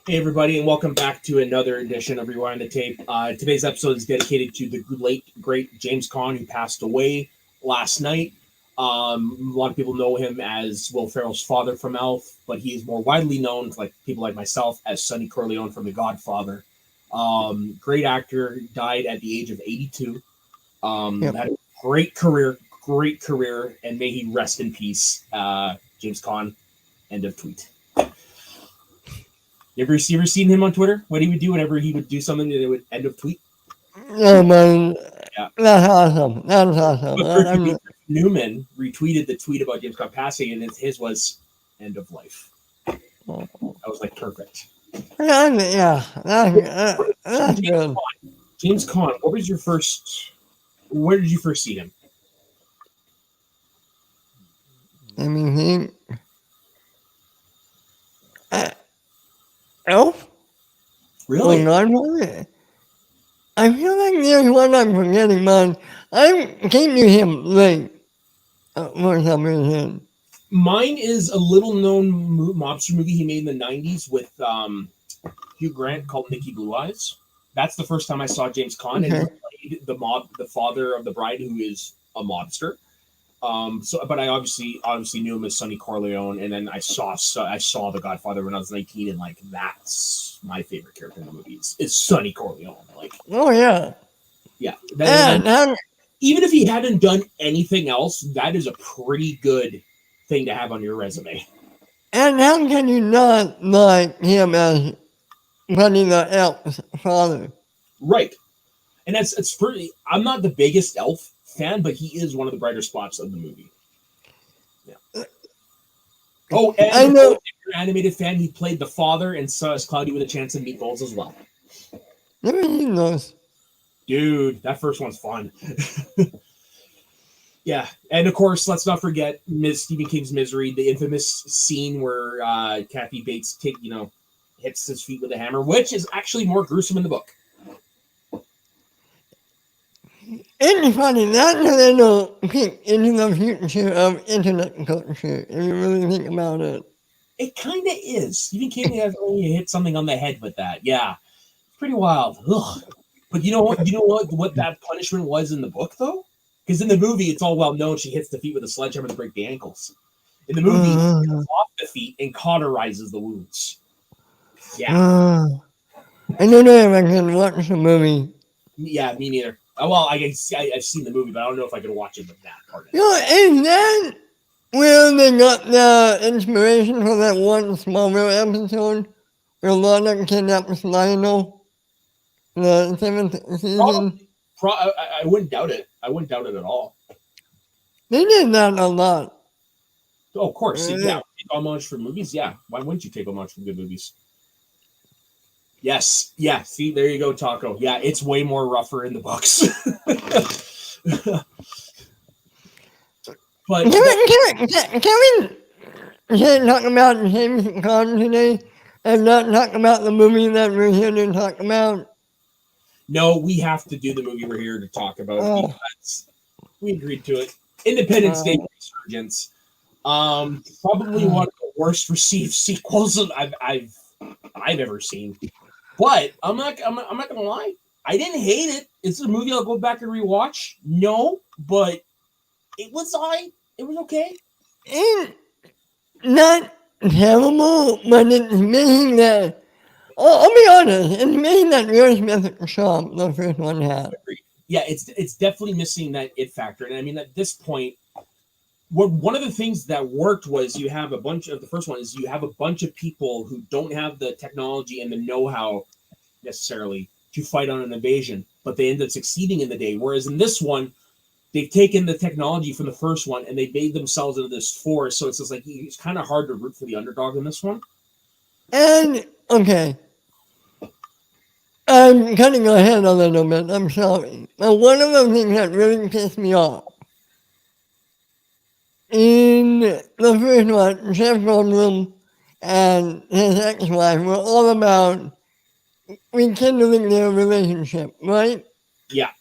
Hey, everybody, and welcome back to another edition of Rewind the Tape. Today's episode is dedicated to the late, great James Caan, who passed away last night. A lot of people know him as Will Ferrell's father from Elf, but he is more widely known, like people like myself, as Sonny Corleone from The Godfather. Great actor, died at the age of 82. Yep. Had a great career, and may he rest in peace. James Caan, end of tweet. You ever seen him on Twitter? What he would do whenever he would do something that would end of tweet? Oh man, Yeah. that's awesome. That's awesome. But Newman retweeted the tweet about James Caan passing, and his was end of life. That was like perfect. Yeah, that's good. James Caan, what was your first? Where did you first see him? I mean, Elf? Really? I feel like there's one I'm forgetting, man. I came to him late for some reason. Mine is a little known mobster movie he made in the 90s with Hugh Grant called Nicky Blue Eyes. That's the first time I saw James Caan, and he played the father of the bride, who is a mobster. But I obviously knew him as Sonny Corleone, and then I saw The Godfather when I was 19, and like that's my favorite character in the movies is Sonny Corleone. Like, oh yeah, even if he hadn't done anything else, that is a pretty good thing to have on your resume. And how can you not like him as running the Elf's father? Right, and it's pretty. I'm not the biggest Elf fan, but he is one of the brighter spots of the movie. Yeah. Oh, and I know. If you're an animated fan, he played the father in Cloudy with a Chance of Meatballs as well. Never seen those. Dude, that first one's fun. Yeah, and of course, let's not forget Stephen King's Misery, the infamous scene where Kathy Bates, hits his feet with a hammer, which is actually more gruesome in the book. It's funny, that's a little peek into the future of internet culture, if you really think about it. It kind of is. Stephen King has only hit something on the head with that. Yeah, it's pretty wild. Ugh. But you know what that punishment was in the book, though? Because in the movie, it's all well known she hits the feet with a sledgehammer to break the ankles. In the movie, she gets off the feet and cauterizes the wounds. Yeah. I don't know if I can watch the movie. Yeah, me neither. Well, I've seen the movie, but I don't know if I can watch it with that part. Is that where they got the inspiration for that one Smallville episode where Lana kidnaps Lionel? The 7th season? I wouldn't doubt it. I wouldn't doubt it at all. They did that a lot. Oh, of course. Yeah, take homage for movies. Yeah, why wouldn't you take homage from good movies? Yes. Yeah. See, there you go, Taco. Yeah, it's way more rougher in the books. But can we talk about James Caan today and not talk about the movie that we're here to talk about? No, we have to do the movie we're here to talk about because we agreed to it. Independence Day Resurgence. Probably one of the worst received sequels I've ever seen. But I'm not gonna lie. I didn't hate it. It's a movie I'll go back and rewatch. No, but it was it was okay. It's not terrible, but it's missing that. I'll be honest, it's missing that Will Smith charm the first one had. Yeah, it's definitely missing that it factor. And I mean, at this point, one of the things that worked was you have a bunch of people who don't have the technology and the know-how necessarily to fight on an invasion, but they end up succeeding in the day. Whereas in this one, they've taken the technology from the first one and they made themselves into this force. So it's just like it's kind of hard to root for the underdog in this one. And okay, I'm cutting ahead a little bit. I'm sorry, but one of the things that really pissed me off in the first one, Jeff Goldblum and his ex-wife were all about rekindling their relationship, right? Yeah.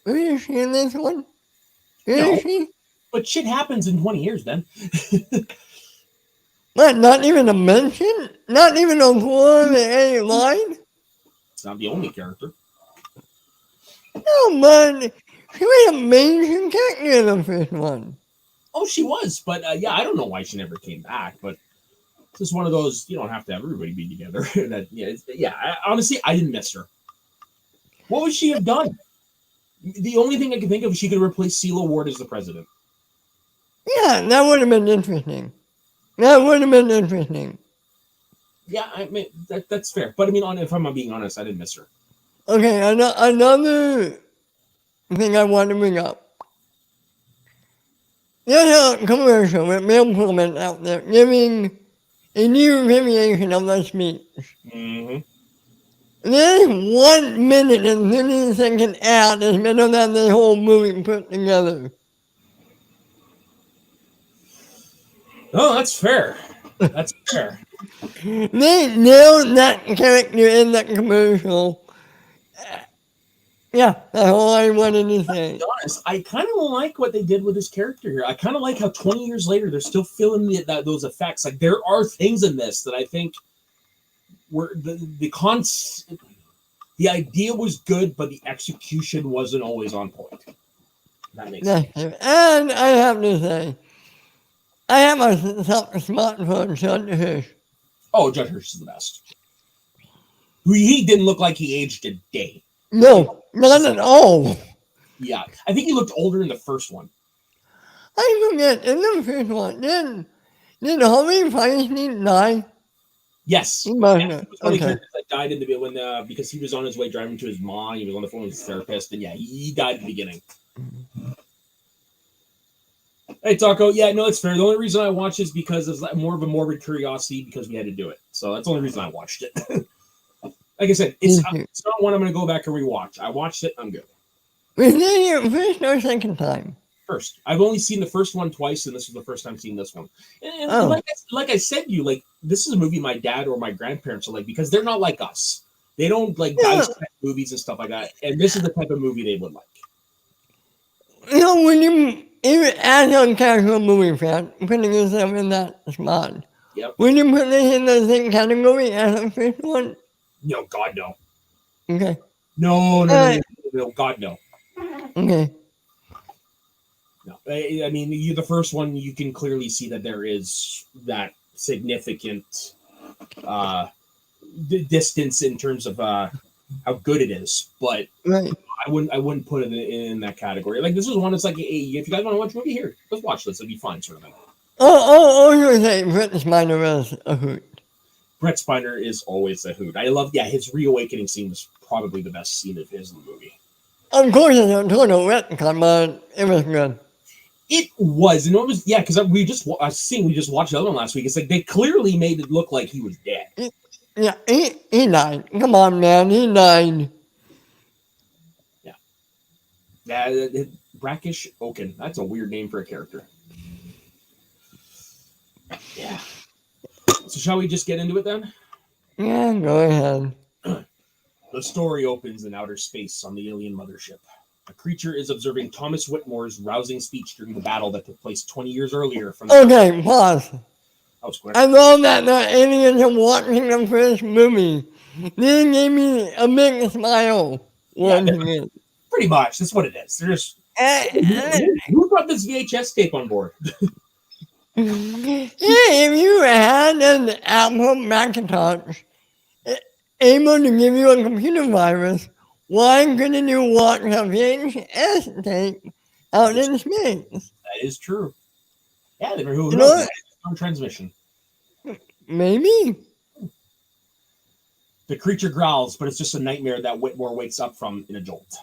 Is she in this one? Is she? But shit happens in 20 years, then. What, not even a mention? Not even a one a line? It's not the only character. No, but she was a main character in the first one. Oh, she was, but yeah, I don't know why she never came back. But it's just one of those, you don't have to have everybody be together. Honestly, I didn't miss her. What would she have done? The only thing I can think of is she could replace CeeLo Ward as the president. Yeah, that would have been interesting. That would have been interesting. Yeah, I mean that's fair. But I mean, if I'm being honest, I didn't miss her. Okay, another thing I want to bring up. There's a commercial with Bill Pullman out there giving a new variation of the speech. Mm-hmm. There's 1 minute and 30-second ad is better than the whole movie put together. Oh, that's fair. That's fair. They nailed that character in that commercial. Yeah, that's all I wanted to say. To be honest, I kind of like what they did with this character here. I kind of like how 20 years later they're still feeling those effects. Like there are things in this that I think were the idea was good, but the execution wasn't always on point. That makes sense. And I have to say, I have a smartphone, Judge Hirsch. Oh, Judge Hirsch is the best. He didn't look like he aged a day. No, not at all. Yeah, I think he looked older in the first one. I forget, in the first one, did Harvey Feinstein die? Yes. He must He have. was one of the Okay. characters that died in the because he was on his way driving to his mom. He was on the phone with his therapist, and yeah, he died at the beginning. Hey, Taco. Yeah, no, it's fair. The only reason I watched is because it's more of a morbid curiosity because we had to do it. So that's the only reason I watched it. Like I said, it's not one I'm going to go back and rewatch. I watched it. I'm good. Was it your first or second time? First. I've only seen the first one twice, and this was the first time seeing this one. And like I said to you, like, this is a movie my dad or my grandparents are like, because they're not like us. They don't like dissect movies and stuff like that. And this is the type of movie they would like. You know, when you, even as a casual movie fan, putting yourself in that spot, Yep. would you put this in the same category as the first one? No, God, no. Okay. No, God, no. Okay. No. I mean, the first one, you can clearly see that there is that significant distance in terms of how good it is, but Right. I wouldn't put it in that category. Like, this is one that's like, hey, if you guys want to watch a movie, here, let's watch this. It'll be fun, sort of thing. You're saying Brett Spiner is a hoot. Brett Spiner is always a hoot. I love, his reawakening scene was probably the best scene of his in the movie. Of course, it's a total retcon, but it was good. It was, and it was, because we just watched the other one last week. It's like they clearly made it look like he was dead. Yeah, he died. Come on, man, he died. Yeah, Brackish Oaken. That's a weird name for a character. Yeah. So shall we just get into it then? Yeah, go ahead. The story opens in outer space on the alien mothership. A creature is observing Thomas Whitmore's rousing speech during the battle that took place 20 years earlier. Okay, pause. That was quick. I love that the aliens are watching the first movie. They gave me a big smile. Pretty much. That's what it is. They're just, who brought this VHS tape on board? If you had an Apple Macintosh able to give you a computer virus, why couldn't you watch a VHS tape out in space? That is true. Yeah, they were who knows? On transmission. Maybe. The creature growls, but it's just a nightmare that Whitmore wakes up from in a jolt.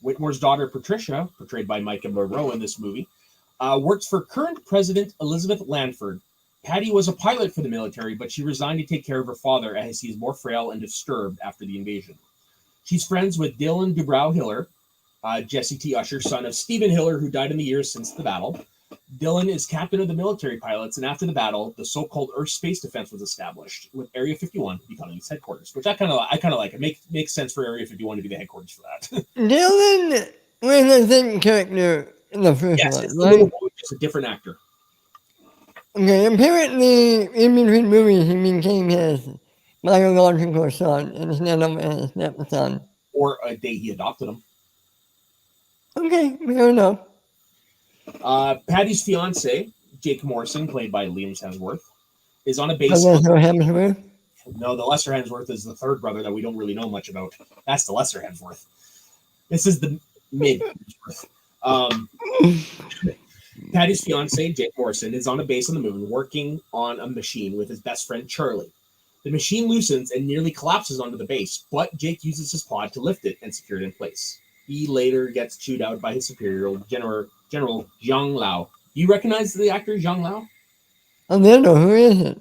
Whitmore's daughter, Patricia, portrayed by Micah Monroe in this movie, works for current President Elizabeth Lanford. Patty was a pilot for the military, but she resigned to take care of her father as he is more frail and disturbed after the invasion. She's friends with Dylan Dubrow Hiller, Jesse T. Usher, son of Stephen Hiller, who died in the years since the battle. Dylan is captain of the military pilots, and after the battle, the so-called Earth Space Defense was established, with Area 51 becoming its headquarters, which I kind of like. It makes sense for Area 51 to be the headquarters for that. Dylan was the same character in the first one, It's right? just a different actor. Okay, apparently in between movies he became his biological son instead of his stepson. or a day he adopted him. Okay, fair enough. Patty's fiance, Jake Morrison, played by Liam Hemsworth, is on a base. Professor Hemsworth. No, the lesser Hemsworth is the third brother that we don't really know much about. That's the lesser Hemsworth. This is the mid Hemsworth. Patty's fiance, Jake Morrison, is on a base on the moon working on a machine with his best friend Charlie. The machine loosens and nearly collapses onto the base, but Jake uses his pod to lift it and secure it in place. He later gets chewed out by his superior, General Zhang Lao. Do you recognize the actor Zhang Lao? I don't know, who is it?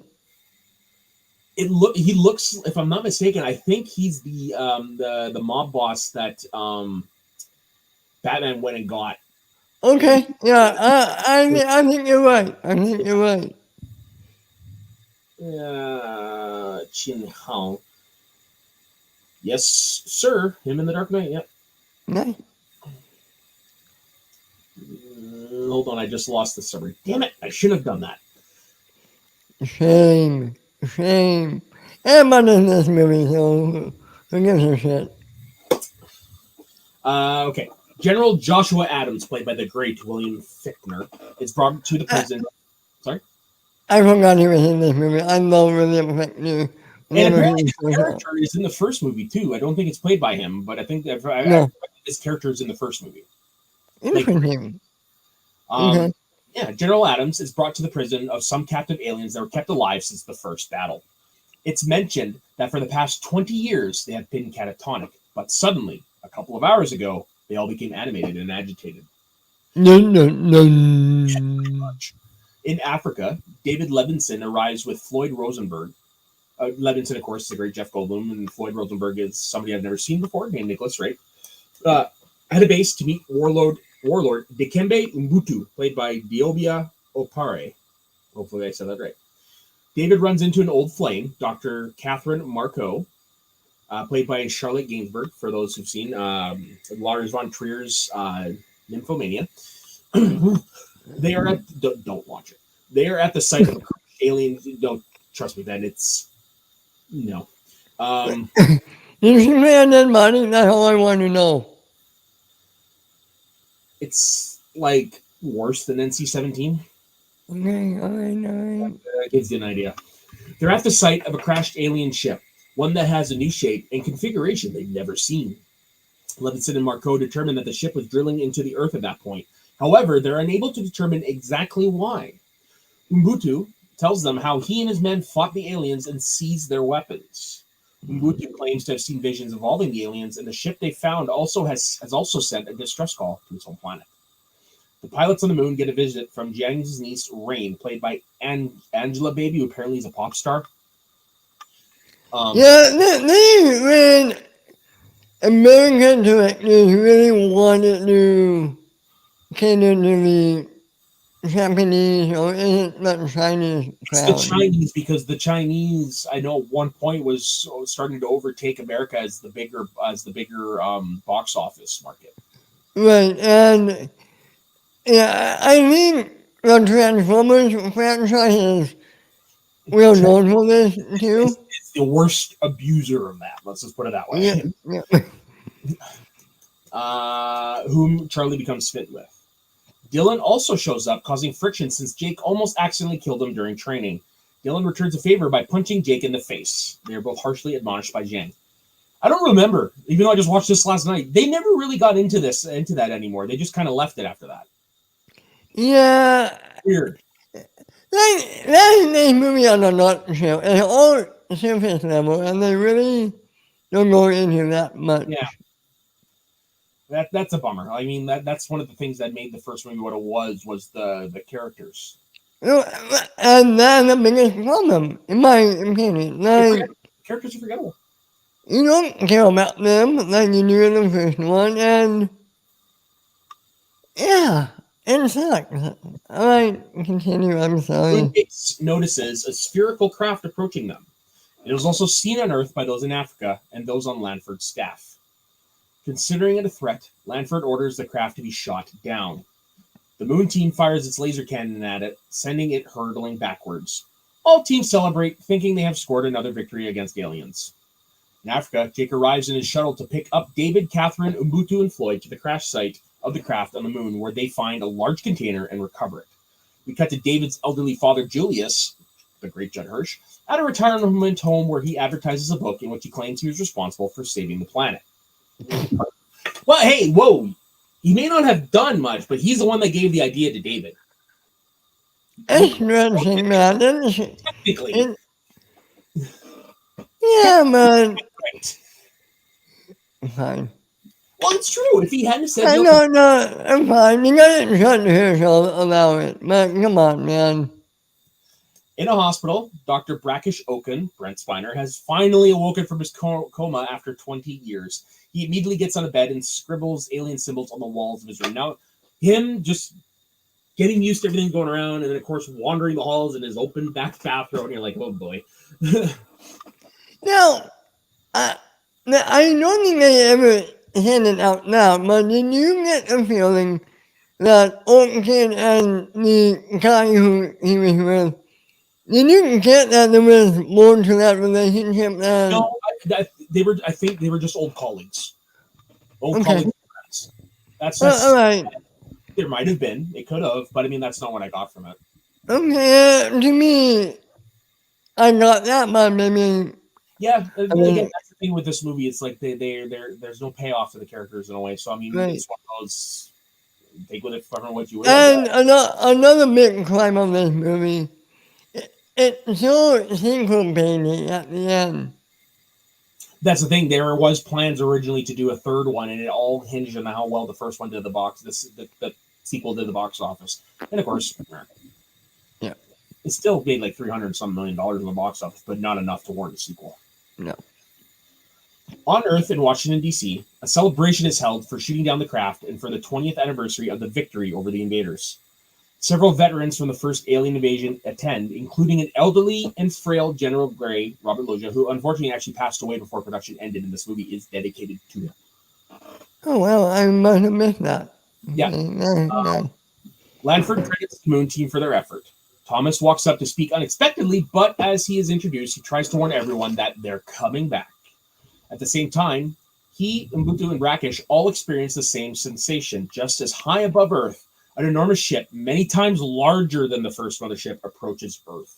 He looks, if I'm not mistaken, I think he's the mob boss that Batman went and got. Okay, yeah, I think you're right. I think you're right. Chin Hao. Yes, sir. Him in the Dark Knight. Yep. Nice. Hold on, I just lost the summary. Damn it! I shouldn't have done that. Shame. Everybody in this movie, so who gives a shit? Okay. General Joshua Adams, played by the great William Fichtner, is brought to the prison. Sorry? I forgot he was in this movie. I love William Fichtner. And apparently his character is in the first movie, too. I don't think it's played by him, but I think that his character is in the first movie. Interesting. Okay. Yeah, General Adams is brought to the prison of some captive aliens that were kept alive since the first battle. It's mentioned that for the past 20 years, they have been catatonic, but suddenly, a couple of hours ago, they all became animated and agitated. No. In Africa, David Levinson arrives with Floyd Rosenberg. Levinson, of course, is the great Jeff Goldblum, and Floyd Rosenberg is somebody I've never seen before, named Nicholas Wright. At a base to meet Warlord Dikembe Mbutu, played by Diobia Opare. Hopefully I said that right. David runs into an old flame, Dr. Catherine Marco, played by Charlotte Gainsbourg, for those who've seen Lars von Trier's Nymphomania. They are at don't watch it. They are at the site of alien. Don't trust me. That it's no. You should be on that money. That's all I want to know. It's like worse than NC-17. Okay, all right. That gives you an idea. They're at the site of a crashed alien ship, one that has a new shape and configuration they've never seen. Levinson and Marco determine that the ship was drilling into the Earth at that point. However, they're unable to determine exactly why. Mbutu tells them how he and his men fought the aliens and seized their weapons. Mbutu claims to have seen visions involving the aliens, and the ship they found has also sent a distress call to its home planet. The pilots on the moon get a visit from Jiang's niece, Rain, played by Angela Baby, who apparently is a pop star. When American directors really wanted to cater to the Japanese or is it the Chinese crowd? It's the Chinese, because the Chinese, I know at one point, was starting to overtake America as the bigger box office market. Right, and yeah, I think the Transformers franchise is well known for this too. It's the worst abuser of that. Let's just put it that way. Yeah. Whom Charlie becomes smitten with. Dylan also shows up, causing friction since Jake almost accidentally killed him during training. Dylan returns a favor by punching Jake in the face. They are both harshly admonished by Zhang. I don't remember, even though I just watched this last night. They never really got into that anymore. They just kind of left it after that. Yeah. Weird. That's a movie on a nutshell. It's all surface level, and they really don't go into that much. Yeah. That's a bummer. I mean, that's one of the things that made the first movie what it was the characters. And that's the biggest problem, in my opinion. Like, characters are forgettable. You don't care about them like you do in the first one, and yeah, it sucks. Alright, continue, I'm sorry. It notices a spherical craft approaching them. It was also seen on Earth by those in Africa and those on Lanford's staff. Considering it a threat, Lanford orders the craft to be shot down. The Moon team fires its laser cannon at it, sending it hurtling backwards. All teams celebrate, thinking they have scored another victory against aliens. In Africa, Jake arrives in his shuttle to pick up David, Catherine, Ubuntu, and Floyd to the crash site of the craft on the moon, where they find a large container and recover it. We cut to David's elderly father, Julius, the great Judd Hirsch, at a retirement home where he advertises a book in which he claims he was responsible for saving the planet. Well, hey, whoa. He may not have done much, but he's the one that gave the idea to David. Interesting, man. Technically. Yeah, man. Right. Fine. Well, it's true. If he hadn't said I know, no, I'm fine. You gotta shut here so allow it. But come on, man. In a hospital, Dr. Brackish Oaken, Brent Spiner, has finally awoken from his coma after 20 years. He immediately gets on a bed and scribbles alien symbols on the walls of his room. Now, him just getting used to everything going around, and then, of course, wandering the halls in his open back bathroom, and you're like, oh, boy. Now, I don't think they ever hand it out now, but did you get a feeling that Oaken and the guy who he was with, did you get that there was more to that relationship than... No, I think they were just old colleagues. Colleagues and friends. That's all right. There might have been. It could have, but I mean, that's not what I got from it. Okay, to me, I got that, but maybe... Yeah, again, that's the thing with this movie. It's like there's no payoff to the characters in a way. So, I mean, it's one of those, take with it from what you will. And another big crime of this movie, it's so single-painted at the end. That's the thing. There was plans originally to do a third one, and it all hinged on how well the first one did the sequel did the box office. And of course, yeah, it still made like $300 million in the box office, but not enough to warrant a sequel. No. On Earth in Washington, D.C., a celebration is held for shooting down the craft and for the 20th anniversary of the victory over the invaders. Several veterans from the first alien invasion attend, including an elderly and frail General Gray, Robert Loggia, who unfortunately actually passed away before production ended, and this movie is dedicated to him. Oh, well, I might have missed that. Yeah. Lanford credits the Moon team for their effort. Thomas walks up to speak unexpectedly, but as he is introduced, he tries to warn everyone that they're coming back. At the same time, he, Ubuntu, and Brackish all experience the same sensation. Just as high above Earth, an enormous ship, many times larger than the first mothership, approaches Earth.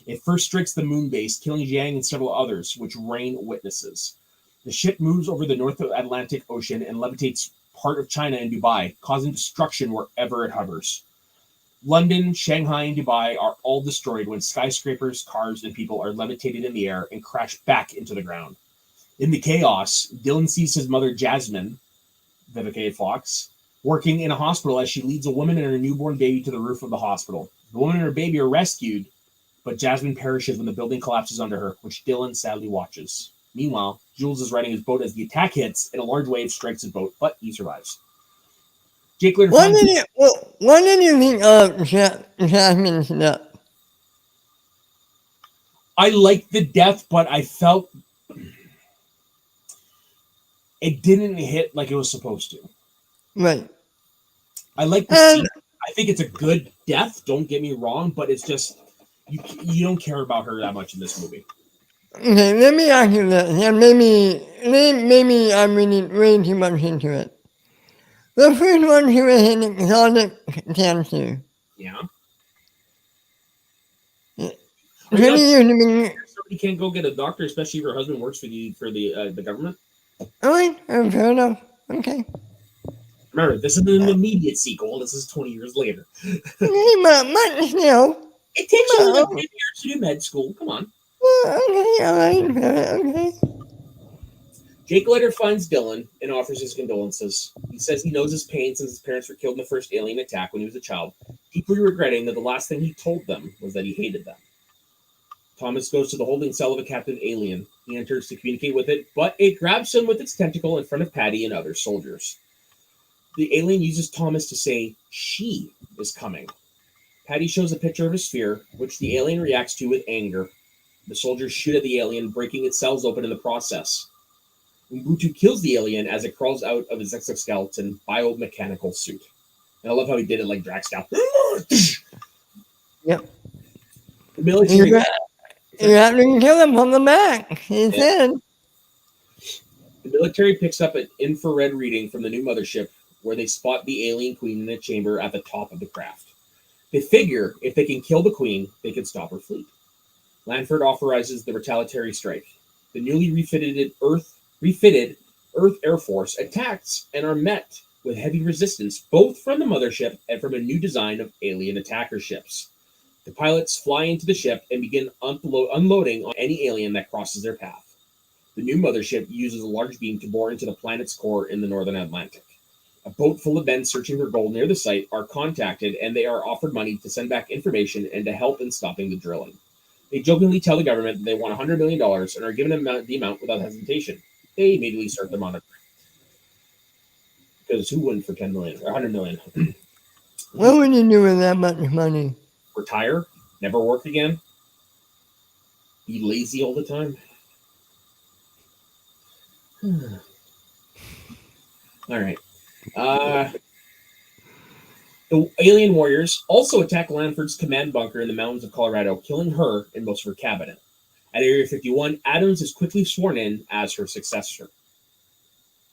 It first strikes the moon base, killing Jiang and several others, which Rain witnesses. The ship moves over the North Atlantic Ocean and levitates part of China and Dubai, causing destruction wherever it hovers. London, Shanghai, and Dubai are all destroyed when skyscrapers, cars, and people are levitated in the air and crash back into the ground. In the chaos, Dylan sees his mother, Jasmine, Vivica Fox, working in a hospital as she leads a woman and her newborn baby to the roof of the hospital. The woman and her baby are rescued, but Jasmine perishes when the building collapses under her, which Dylan sadly watches. Meanwhile, Jules is riding his boat as the attack hits, and a large wave strikes his boat, but he survives. Jake later What did you think of Jasmine's death? I liked the death, but I felt it didn't hit like it was supposed to. Right. I like the scene. I think it's a good death, don't get me wrong, but it's just you don't care about her that much in this movie. Okay, let me ask you this, and maybe I'm reading way too much into it. The first one, she was in exotic cancer. Yeah. Somebody can't go get a doctor, especially if her husband works for the government. Alright, fair enough. Okay. Remember, this isn't an immediate sequel. This is 20 years later. Okay, but still. It takes you like 10 years to do med school. Come on. Okay, alright, okay. Jake later finds Dylan and offers his condolences. He says he knows his pain since his parents were killed in the first alien attack when he was a child, deeply regretting that the last thing he told them was that he hated them. Thomas goes to the holding cell of a captive alien. He enters to communicate with it, but it grabs him with its tentacle in front of Patty and other soldiers. The alien uses Thomas to say, "She is coming." Patty shows a picture of a sphere, which the alien reacts to with anger. The soldiers shoot at the alien, breaking its cells open in the process. Ubuntu kills the alien as it crawls out of its exoskeleton biomechanical suit. I love how he did it like Drax style. Yep. The military. You have to kill him from the back, he said. The military picks up an infrared reading from the new mothership where they spot the alien queen in a chamber at the top of the craft. They figure if they can kill the queen, they can stop her fleet. Lanford authorizes the retaliatory strike. The newly refitted Earth Air Force attacks and are met with heavy resistance both from the mothership and from a new design of alien attacker ships. The pilots fly into the ship and begin unloading on any alien that crosses their path. The new mothership uses a large beam to bore into the planet's core in the northern Atlantic. A boat full of men searching for gold near the site are contacted, and they are offered money to send back information and to help in stopping the drilling. They jokingly tell the government that they want $100 million and are given the amount without hesitation. They immediately start the monitoring. Because who wouldn't for $10 million or $100 million? What would you do with that much money? Retire? Never work again? Be lazy all the time? All right. The alien warriors also attack Lanford's command bunker in the mountains of Colorado, killing her and most of her cabinet. At Area 51, Adams is quickly sworn in as her successor.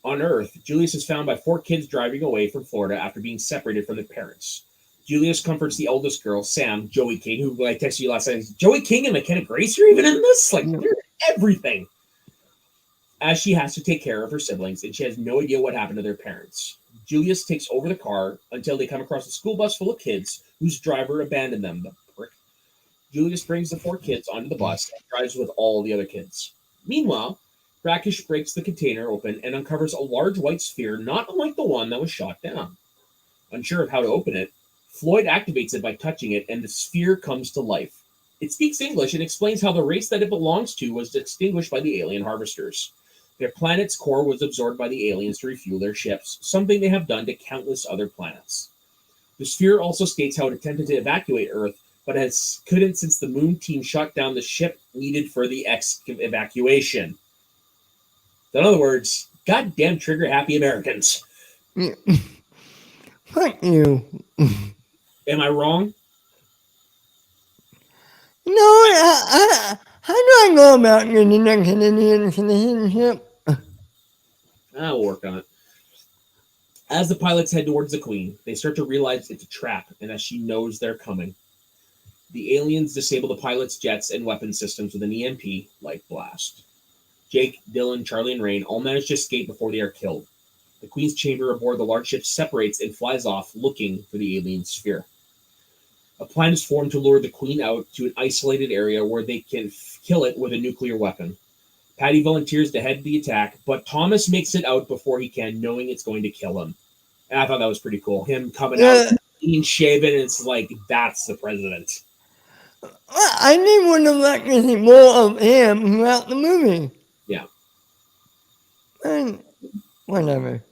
On Earth, Julius is found by 4 kids driving away from Florida after being separated from their parents. Julius comforts the eldest girl, Sam, Joey King, who I texted you last night. Joey King and McKenna Grace are even in this? Like, they're in everything. As she has to take care of her siblings, and she has no idea what happened to their parents. Julius takes over the car until they come across a school bus full of kids whose driver abandoned them, the prick. Julius brings the 4 kids onto the bus and drives with all the other kids. Meanwhile, Rakish breaks the container open and uncovers a large white sphere not unlike the one that was shot down. Unsure of how to open it, Floyd activates it by touching it, and the sphere comes to life. It speaks English and explains how the race that it belongs to was extinguished by the alien harvesters. Their planet's core was absorbed by the aliens to refuel their ships, something they have done to countless other planets. The sphere also states how it attempted to evacuate Earth, but couldn't since the Moon team shot down the ship needed for the evacuation. In other words, goddamn trigger-happy Americans. Yeah. Fuck you. Am I wrong? No, how do I go about getting a Canadian citizenship? I'll work on it. As the pilots head towards the Queen, they start to realize it's a trap, and as she knows they're coming. The aliens disable the pilots' jets and weapon systems with an EMP-like blast. Jake, Dylan, Charlie, and Rain all manage to escape before they are killed. The Queen's chamber aboard the large ship separates and flies off, looking for the alien sphere. A plan is formed to lure the Queen out to an isolated area where they can kill it with a nuclear weapon. Patty volunteers to head the attack, but Thomas makes it out before he can, knowing it's going to kill him. And I thought that was pretty cool. Him coming out, clean shaven, and it's like, that's the president. I need one of like to see more of him throughout the movie. Yeah. And whatever.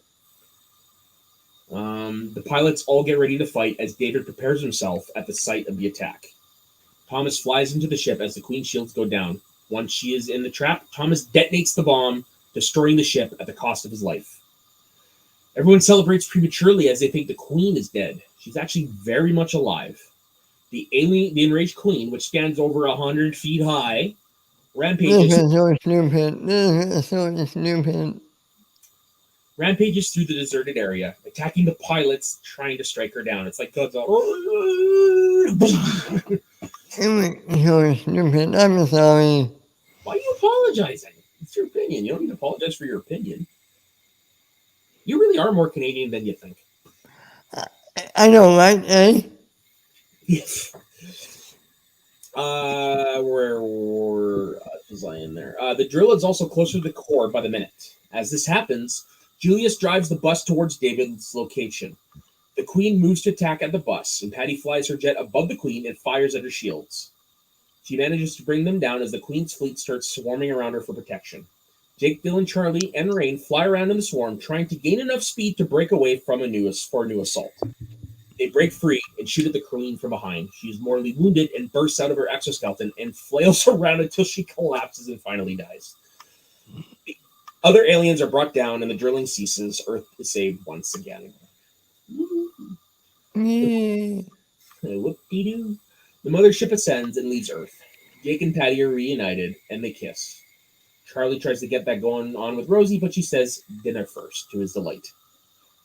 The pilots all get ready to fight as David prepares himself at the site of the attack. Thomas flies into the ship as the Queen's shields go down. Once she is in the trap, Thomas detonates the bomb, destroying the ship at the cost of his life. Everyone celebrates prematurely as they think the Queen is dead. She's actually very much alive. The enraged Queen, which stands over 100 feet high, rampages. This is so stupid. This is so stupid. Rampages through the deserted area, attacking the pilots trying to strike her down. It's like God's all. So stupid. I'm sorry. Why are you apologizing? It's your opinion. You don't need to apologize for your opinion. You really are more Canadian than you think. I know, right? Eh? Yes. Where was I in there? The drill is also closer to the core by the minute. As this happens, Julius drives the bus towards David's location. The Queen moves to attack at the bus, and Patty flies her jet above the Queen and fires at her shields. She manages to bring them down as the Queen's fleet starts swarming around her for protection. Jake, Dylan, Charlie, and Rain fly around in the swarm, trying to gain enough speed to break away for a new assault. They break free and shoot at the Queen from behind. She is mortally wounded and bursts out of her exoskeleton and flails around until she collapses and finally dies. The other aliens are brought down and the drilling ceases. Earth is saved once again. Yeah. Whoop-de-doo. The mothership ascends and leaves Earth. Jake and Patty are reunited, and they kiss. Charlie tries to get that going on with Rosie, but she says dinner first, to his delight.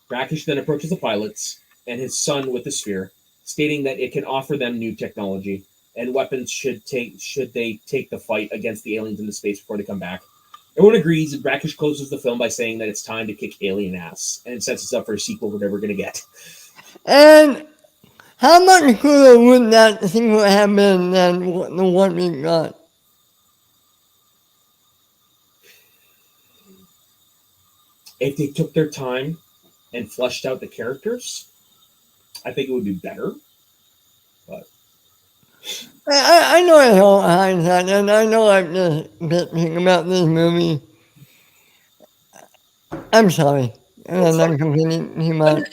Rakish then approaches the pilots and his son with the sphere, stating that it can offer them new technology and weapons should they take the fight against the aliens in the space before they come back. Everyone agrees, and Rakish closes the film by saying that it's time to kick alien ass, and it sets us up for a sequel we're never going to get. And how much cooler would that sequel have been than the one we got? If they took their time and fleshed out the characters, I think it would be better. But I know it's all hindsight, and I know I'm just bitching about this movie. I'm sorry. And I'm complaining too much.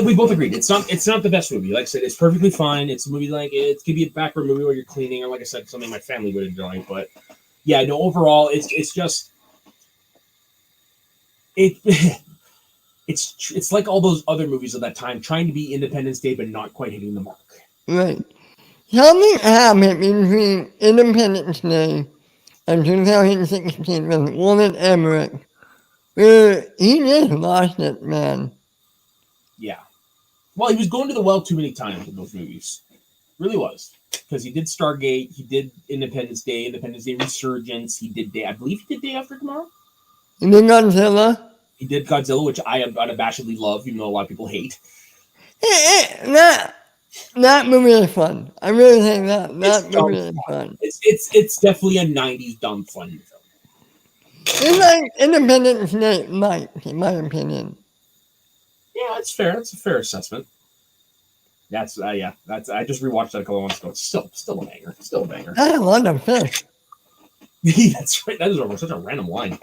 we both agreed it's not the best movie. Like I said, it's perfectly fine. It's a movie like it could be a background movie where you're cleaning, or like I said, something my family would enjoy. But yeah, no, overall, it's just it. It's like all those other movies of that time, trying to be Independence Day but not quite hitting the mark. Right. Something happened between Independence Day and 2016 with Roland Emmerich, where he just lost it, man. Yeah. Well, he was going to the well too many times in those movies. Really was. Because he did Stargate, he did Independence Day Resurgence, he did I believe he did Day After Tomorrow. He did Godzilla. He did Godzilla, which I unabashedly love, even though a lot of people hate. That movie is fun. I really think that movie is fun. It's definitely a 90s dumb fun film. It's like Independence Day light, in my opinion. Yeah, that's fair. That's a fair assessment. That's I just rewatched that a couple of months ago. It's still a banger. Still a banger. I love the fish. That's right. That is such a random line.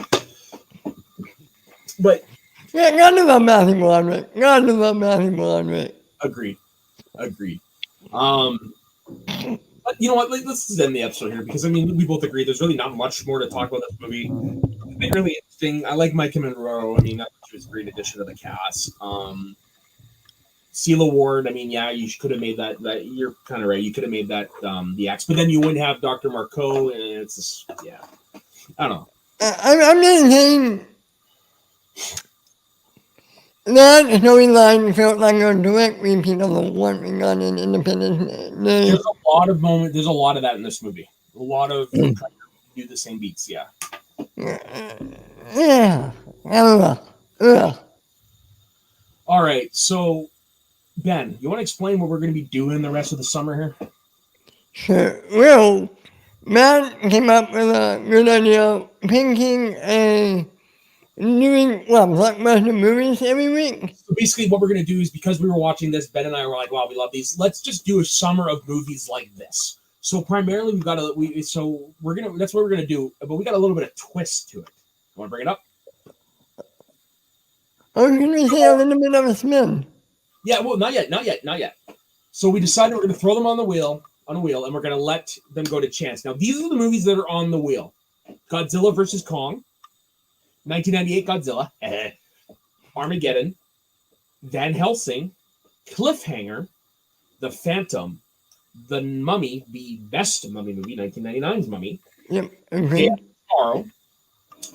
But yeah, gotta love Matthew Broderick. Gotta love Matthew Broderick. Agreed. But you know what? Let's just end the episode here because I mean we both agree. There's really not much more to talk about this movie. It's been really interesting. I like Mike Monroe. I mean, that was a great addition to the cast. Seal Award. I mean, yeah, you could have made that. You're kind of right. You could have made that the X, but then you wouldn't have Dr. Marco, and it's just, yeah. I don't know. I'm just saying that storyline felt like a direct repeat of the one we got in Independence Day. There's a lot of moments. There's a lot of that in this movie. A lot of trying to do the same beats. Yeah. Yeah. All right. So, Ben, you want to explain what we're going to be doing the rest of the summer here? Sure. Well, Matt came up with a good idea of picking doing blockbuster movies every week. So basically, what we're going to do is because we were watching this, Ben and I were like, "Wow, we love these. Let's just do a summer of movies like this." So primarily, we're gonna that's what we're gonna do, but we got a little bit of twist to it. You want to bring it up? I was going to say a little bit of a spin. Yeah, well, not yet. So we decided we're going to throw them on a wheel, and we're going to let them go to chance. Now, these are the movies that are on the wheel: Godzilla vs. Kong, 1998 Godzilla, Armageddon, Van Helsing, Cliffhanger, The Phantom, The Mummy, the best Mummy movie, 1999's Mummy, Yep, agreed. Tomorrow,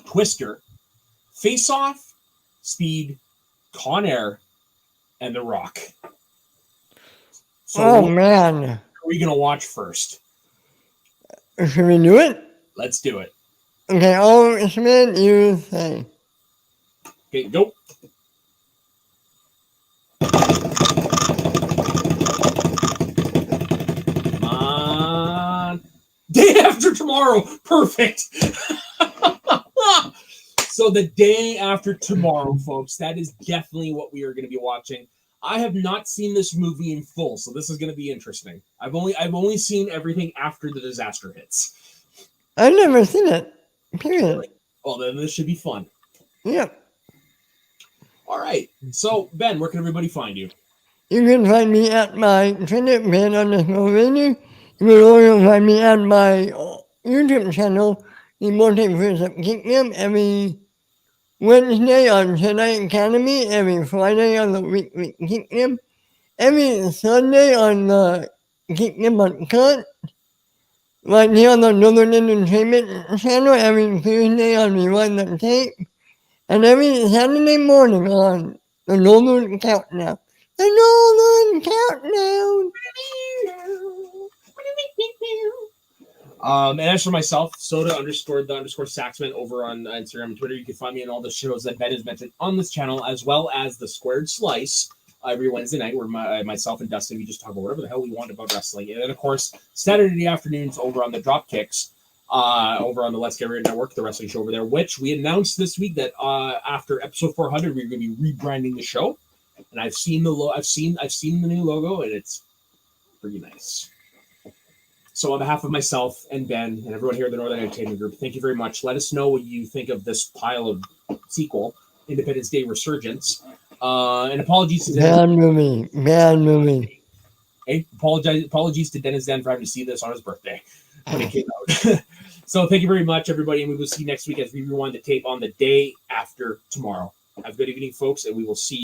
Twister, Face Off, Speed, Con Air, and The Rock. So man. What are we going to watch first? Should we do it? Let's do it. Okay, I'll submit, you say. Okay, go. Come on. Day After Tomorrow. Perfect. So the Day After Tomorrow, folks, that is definitely what we are going to be watching. I have not seen this movie in full, so this is going to be interesting. I've only seen everything after the disaster hits. I've never seen it. Period. Well, then this should be fun. Yep. All right. So, Ben, where can everybody find you? You can find me at my Twitter page on this movie. You can also find me at my YouTube channel, The Multiverse of Kingdom, every Wednesday on Jedi Academy, every Friday on the Weekly Kingdom, every Sunday on the Keep Them Uncut, right here on the Northern Entertainment Channel, every Tuesday on Rewind the Tape, and every Saturday morning on the Northern Countdown. The Northern Countdown! And as for myself, soda underscore the underscore Saxman over on Instagram and Twitter. You can find me in all the shows that Ben has mentioned on this channel, as well as the Squared Slice every Wednesday night, where myself and Dustin, we just talk about whatever the hell we want about wrestling. And then, of course, Saturday afternoons over on the Dropkicks, over on the Let's Get Ready Network, the wrestling show over there, which we announced this week that after episode 400, we're going to be rebranding the show. And I've seen the I've seen the new logo, and it's pretty nice. So on behalf of myself and Ben and everyone here at the Northern Entertainment Group, thank you very much. Let us know what you think of this pile of sequel, Independence Day Resurgence. And apologies to Bad movie. Hey, apologies to Dennis Den for having to see this on his birthday when it came out. So thank you very much, everybody, and we will see you next week as we rewind the tape on the day after tomorrow. Have a good evening, folks, and we will see you.